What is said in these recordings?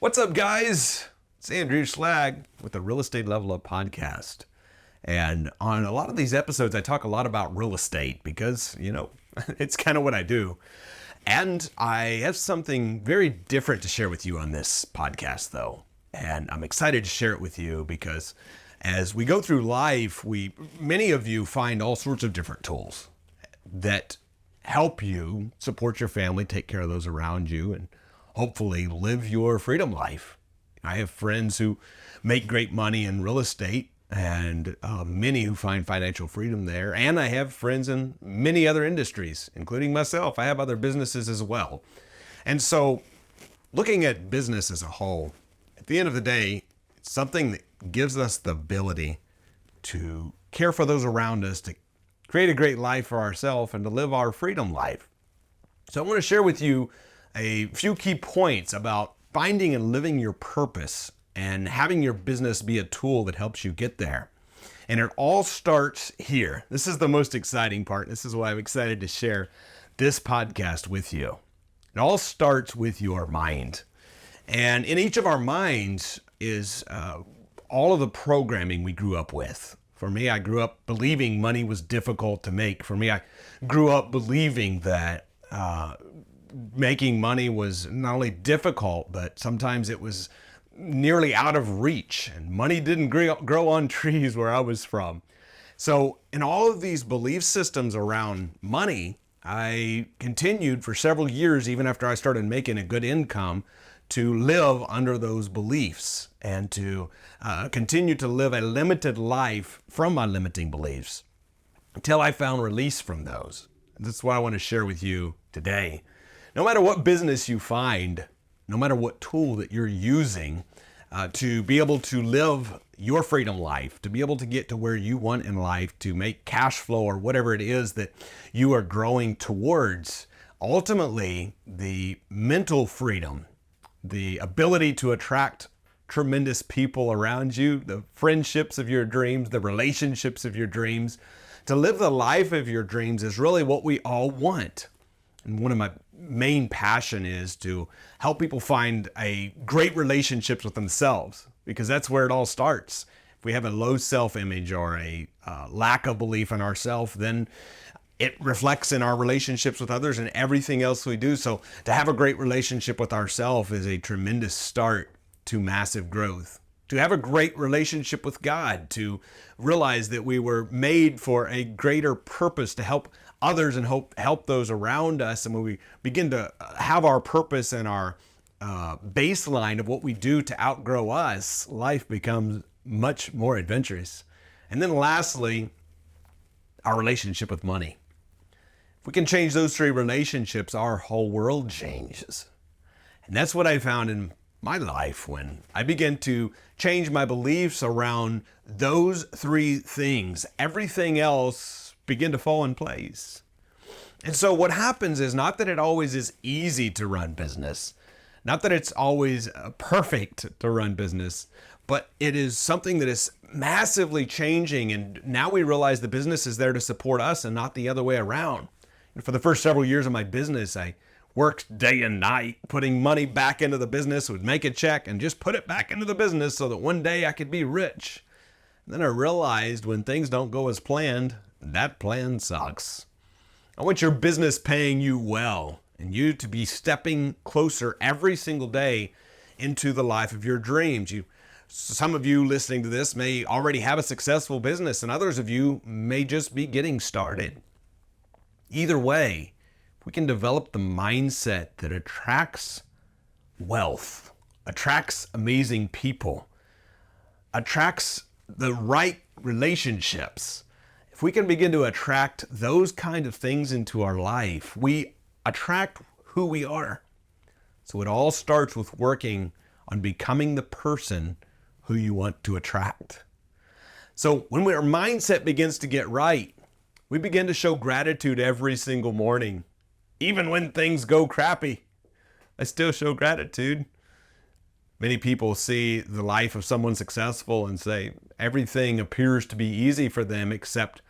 What's up, guys? It's Andrew Schlag with the Real Estate Level Up podcast. And on a lot of these episodes, I talk a lot about real estate because, it's kind of what I do. And I have something very different to share with you on this podcast, though. And I'm excited to share it with you because as we go through life, many of you find all sorts of different tools that help you support your family, take care of those around you, and hopefully live your freedom life. I have friends who make great money in real estate and many who find financial freedom there. And I have friends in many other industries, including myself. I have other businesses as well. And so looking at business as a whole, at the end of the day, it's something that gives us the ability to care for those around us, to create a great life for ourselves, and to live our freedom life. So I want to share with you a few key points about finding and living your purpose and having your business be a tool that helps you get there. And it all starts here. This is the most exciting part. This is why I'm excited to share this podcast with you. It all starts with your mind. And in each of our minds is all of the programming we grew up with. For me, I grew up believing money was difficult to make. For me, I grew up believing that making money was not only difficult, but sometimes it was nearly out of reach, and money didn't grow on trees where I was from. So in all of these belief systems around money, I continued for several years, even after I started making a good income, to live under those beliefs and to continue to live a limited life from my limiting beliefs until I found release from those. And that's what I want to share with you today. No matter what business you find, no matter what tool that you're using to be able to live your freedom life, to be able to get to where you want in life, to make cash flow or whatever it is that you are growing towards, ultimately the mental freedom, the ability to attract tremendous people around you, the friendships of your dreams, the relationships of your dreams, to live the life of your dreams is really what we all want. And one of my main passion is to help people find a great relationships with themselves, because that's where it all starts. If we have a low self-image or a lack of belief in ourselves, then it reflects in our relationships with others and everything else we do. So to have a great relationship with ourselves is a tremendous start to massive growth. To have a great relationship with God, to realize that we were made for a greater purpose to help others and help those around us. And when we begin to have our purpose and our baseline of what we do to outgrow us, life becomes much more adventurous. And then lastly, our relationship with money. If we can change those three relationships, our whole world changes. And that's what I found in my life when I began to change my beliefs around those three things. Everything else began to fall in place. And so what happens is not that it always is easy to run business, not that it's always perfect to run business, but it is something that is massively changing. And now we realize the business is there to support us and not the other way around. And for the first several years of my business, I worked day and night, putting money back into the business, would make a check and just put it back into the business so that one day I could be rich. And then I realized when things don't go as planned, that plan sucks. I want your business paying you well and you to be stepping closer every single day into the life of your dreams. Some of you listening to this may already have a successful business, and others of you may just be getting started. Either way, if we can develop the mindset that attracts wealth, attracts amazing people, attracts the right relationships, if we can begin to attract those kind of things into our life, we attract who we are. So it all starts with working on becoming the person who you want to attract. So when our mindset begins to get right, we begin to show gratitude every single morning. Even when things go crappy, I still show gratitude. Many people see the life of someone successful and say everything appears to be easy for them, except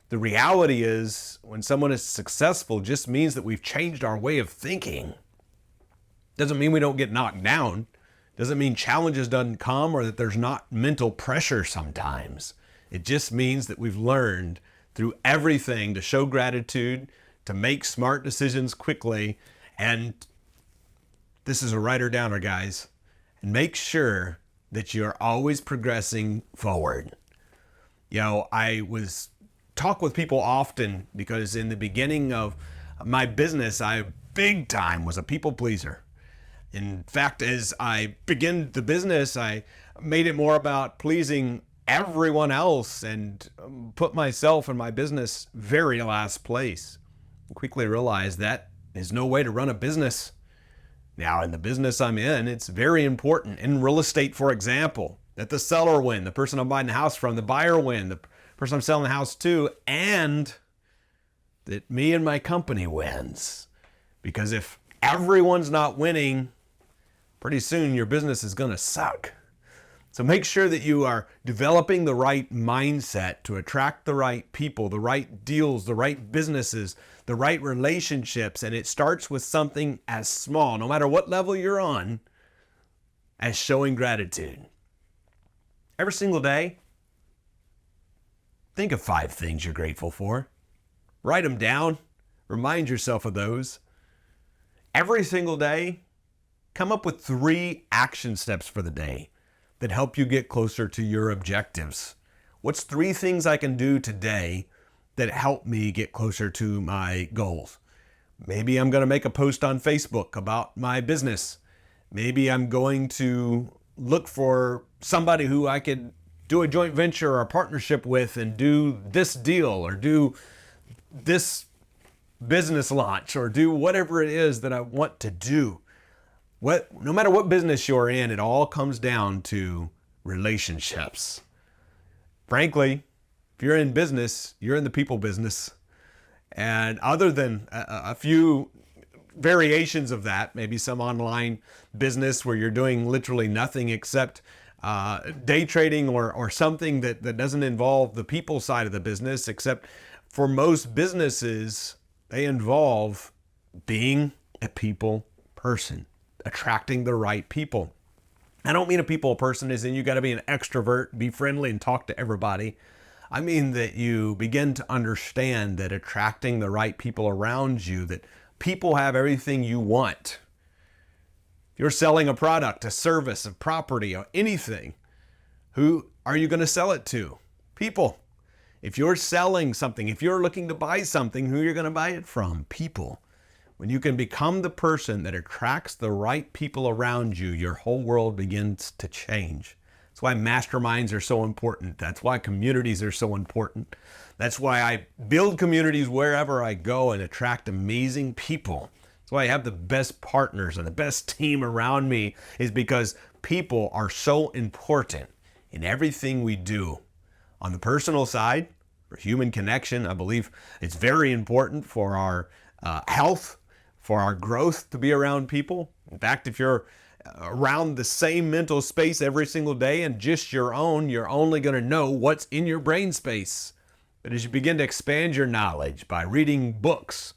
the reality is when someone is successful just means that we've changed our way of thinking. Doesn't mean we don't get knocked down. Doesn't mean challenges doesn't come or that there's not mental pressure sometimes. It just means that we've learned through everything to show gratitude, to make smart decisions quickly, and this is a writer downer, guys, and make sure that you're always progressing forward. You know, I talk with people often because in the beginning of my business, I big time was a people pleaser. In fact, as I began the business, I made it more about pleasing everyone else and put myself and my business very last place. I quickly realized that is no way to run a business. Now, in the business I'm in, it's very important. In real estate, for example, that the seller win, the person I'm buying the house from, the buyer win, the person I'm selling the house to, and that me and my company wins. Because if everyone's not winning, pretty soon your business is going to suck. So make sure that you are developing the right mindset to attract the right people, the right deals, the right businesses, the right relationships. And it starts with something as small, no matter what level you're on, as showing gratitude. Every single day, think of 5 things you're grateful for. Write them down. Remind yourself of those. Every single day, come up with 3 action steps for the day that help you get closer to your objectives. What's 3 things I can do today that help me get closer to my goals? Maybe I'm going to make a post on Facebook about my business. Maybe I'm going to look for somebody who I could do a joint venture or a partnership with and do this deal or do this business launch or do whatever it is that I want to do. No matter what business you're in, it all comes down to relationships. Frankly, if you're in business, you're in the people business. And other than a few variations of that, maybe some online business where you're doing literally nothing except day trading or something that doesn't involve the people side of the business, except for most businesses, they involve being a people person. Attracting the right people. I don't mean a people person as in you got to be an extrovert, be friendly, and talk to everybody. I mean that you begin to understand that attracting the right people around you, that people have everything you want. If you're selling a product, a service, a property, or anything, who are you going to sell it to? People. If you're selling something, if you're looking to buy something, who are you going to buy it from? People. When you can become the person that attracts the right people around you, your whole world begins to change. That's why masterminds are so important. That's why communities are so important. That's why I build communities wherever I go and attract amazing people. That's why I have the best partners and the best team around me, is because people are so important in everything we do. On the personal side, for human connection, I believe it's very important for our health, for our growth to be around people. In fact, if you're around the same mental space every single day and just your own, you're only going to know what's in your brain space. But as you begin to expand your knowledge by reading books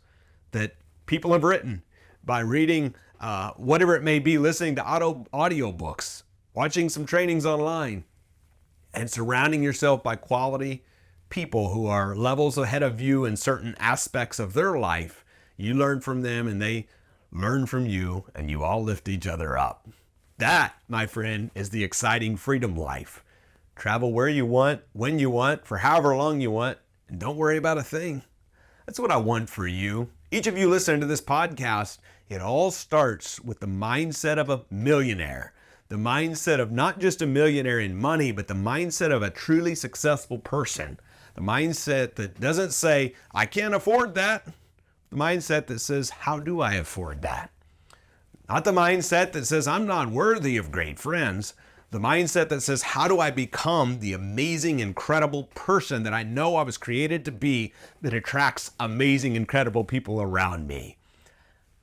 that people have written, by reading whatever it may be, listening to audio books, watching some trainings online, and surrounding yourself by quality people who are levels ahead of you in certain aspects of their life, you learn from them and they learn from you, and you all lift each other up. That, my friend, is the exciting freedom life. Travel where you want, when you want, for however long you want, and don't worry about a thing. That's what I want for you. Each of you listening to this podcast, it all starts with the mindset of a millionaire. The mindset of not just a millionaire in money, but the mindset of a truly successful person. The mindset that doesn't say, I can't afford that. The mindset that says, how do I afford that? Not the mindset that says, I'm not worthy of great friends. The mindset that says, how do I become the amazing, incredible person that I know I was created to be, that attracts amazing, incredible people around me?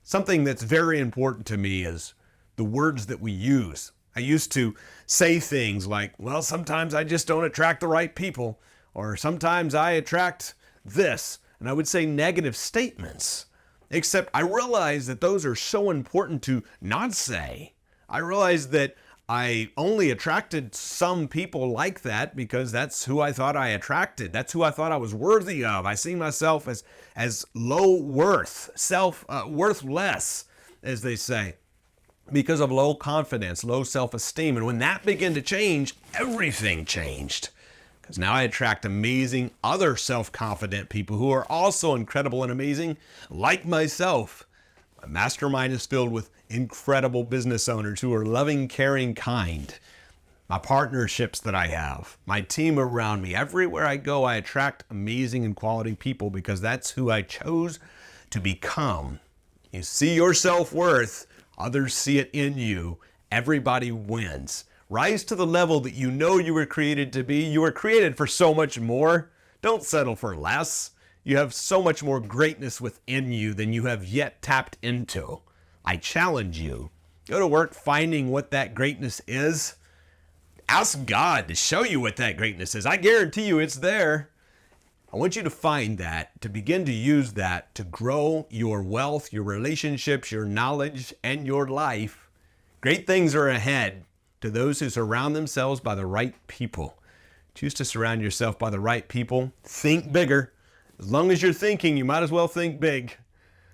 Something that's very important to me is the words that we use. I used to say things like, well, sometimes I just don't attract the right people, or sometimes I attract this. And I would say negative statements, except I realize that those are so important to not say. I realize that I only attracted some people like that because that's who I thought I attracted. That's who I thought I was worthy of. I see myself as low worth, worthless, as they say, because of low confidence, low self-esteem. And when that began to change, everything changed. Because now I attract amazing other self-confident people who are also incredible and amazing, like myself. My mastermind is filled with incredible business owners who are loving, caring, kind. My partnerships that I have, my team around me, everywhere I go, I attract amazing and quality people because that's who I chose to become. You see your self-worth, others see it in you. Everybody wins. Rise to the level that you know you were created to be. You were created for so much more. Don't settle for less. You have so much more greatness within you than you have yet tapped into. I challenge you. Go to work finding what that greatness is. Ask God to show you what that greatness is. I guarantee you it's there. I want you to find that, to begin to use that to grow your wealth, your relationships, your knowledge, and your life. Great things are ahead to those who surround themselves by the right people. Choose to surround yourself by the right people. Think bigger. As long as you're thinking, you might as well think big.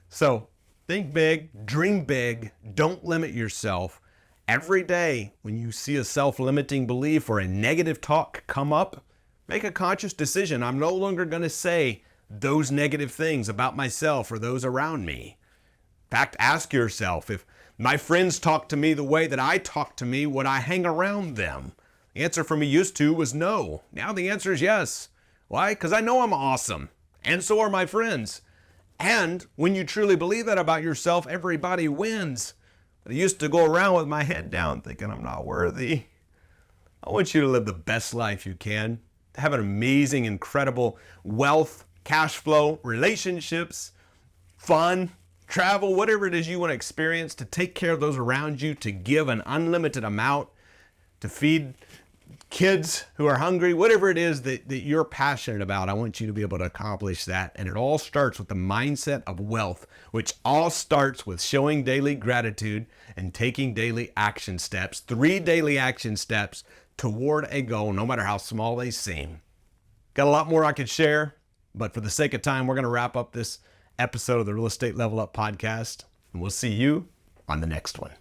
So think big, dream big, don't limit yourself. Every day when you see a self-limiting belief or a negative talk come up, make a conscious decision. I'm no longer going to say those negative things about myself or those around me. In fact, ask yourself, if my friends talk to me the way that I talk to me, would I hang around them? The answer for me used to was no. Now the answer is yes. Why? Because I know I'm awesome. And so are my friends. And when you truly believe that about yourself, everybody wins. But I used to go around with my head down thinking I'm not worthy. I want you to live the best life you can, to have an amazing, incredible wealth, cash flow, relationships, fun, travel, whatever it is you want to experience, to take care of those around you, to give an unlimited amount, to feed kids who are hungry, whatever it is that you're passionate about. I want you to be able to accomplish that. And it all starts with the mindset of wealth, which all starts with showing daily gratitude and taking daily action steps, 3 daily action steps toward a goal, no matter how small they seem. Got a lot more I could share, but for the sake of time, we're going to wrap up this episode of the Real Estate Level Up podcast, and we'll see you on the next one.